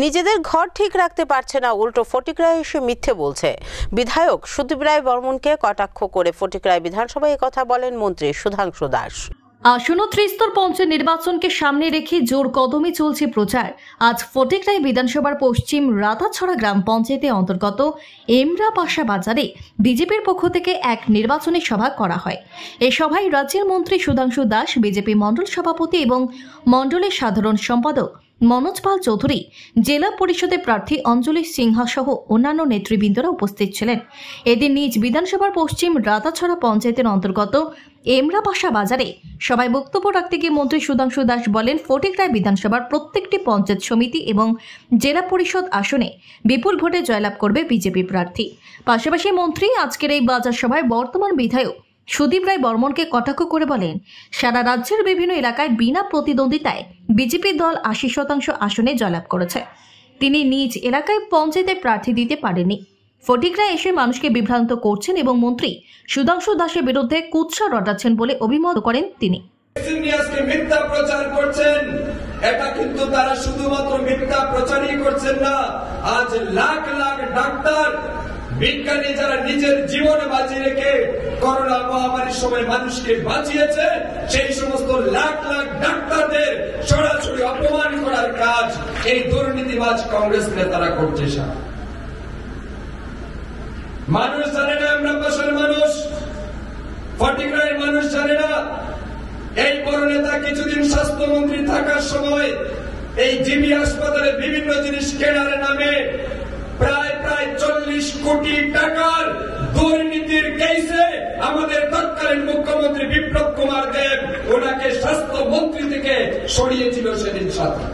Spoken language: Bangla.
নিজেদের ঘর ঠিক রাখতে পারছে না, উল্টো ফটিকরায় এসে মিথ্যে বলছে। বিধায়ক সুদীপ রায় বর্মনকে কটাক্ষ করে ফটিকরায় বিধানসভায় কথা বলেন মন্ত্রী সুধাংশু দাস। আসন্ন ত্রিস্তর পঞ্চায়েত নির্বাচনকে সামনে রেখে জোর কদমে চলছে প্রচার। আজ ফটিকরায় বিধানসভার পশ্চিম রাতাছড়া গ্রাম পঞ্চায়েতের অন্তর্গত এমরাপাশা বাজারে বিজেপির পক্ষ থেকে এক নির্বাচনী সভা করা হয়। এই সভায় রাজ্যের মন্ত্রী সুধাংশু দাস, বিজেপি মণ্ডল সভাপতি এবং মণ্ডলের সাধারণ সম্পাদক মনোজ পাল চৌধুরী, জেলা পরিষদের প্রার্থী অঞ্জলি সিনহা সহ অন্যান্য নেতৃবৃন্দরা উপস্থিত ছিলেন। এদিন নিজ বিধানসভার পশ্চিম রাতাছড়া পঞ্চায়েতের অন্তর্গত এমরাপাশা বাজারে সবাই বক্তব্য রাখতে গিয়ে মন্ত্রী সুধাংশু দাস বলেন, ফটিকরায় বিধানসভার প্রত্যেকটি পঞ্চায়েত সমিতি এবং জেলা পরিষদ আসনে বিপুল ভোটে জয়লাভ করবে বিজেপি প্রার্থী। পাশাপাশি মন্ত্রী আজকের এই বাজার সভায় বর্তমান বিধায়ক সুদীপ রায় বর্মনকে কটাক্ষ করে বলেন, সারা রাজ্যের বিভিন্ন এলাকায় বিনা প্রতিদ্বন্দ্বিতায় বিজেপি দল 80% আসনে জয়লাভ করেছে। তিনি নিজ এলাকায় পঞ্চায়েতে প্রার্থী দিতে পারেননি। ফটিকরায় এসে মানুষকে বিভ্রান্ত করছেন এবং মন্ত্রী সুধাংশু দাসের বিরুদ্ধে কুৎসা রটাচ্ছেন বলে অভিমত করেন তিনি। মিথ্যা প্রচার করছেন, এটা কিন্তু তারা শুধুমাত্র মিথ্যা প্রচারই করছেন না। আজ লাখ লাখ ডাক্তার বিজ্ঞানী যারা নিজের জীবন বাঁচিয়ে রেখে করোনা মহামারীর সময় মানুষকে বাঁচিয়েছে, সেই সমস্ত লাখ লাখ ডাক্তারদের সরাসরি অপমান করার কাজ এই দুর্নীতিবাজ কংগ্রেস নেতারা করছে। মানুষ জানে না, এমরাপাশার মানুষ, ফটিকরায়ের মানুষ জানে না। এই বড় নেতা কিছুদিন স্বাস্থ্যমন্ত্রী থাকার সময় এই জিবি হাসপাতালে বিভিন্ন জিনিস কেনার নামে প্রায় 40 কোটি টাকার দুর্নীতির কেসে আমাদের তৎকালীন মুখ্যমন্ত্রী বিপ্লব কুমার দেব ওনাকে স্বাস্থ্যমন্ত্রী থেকে সরিয়েছিল সেদিন সাথে।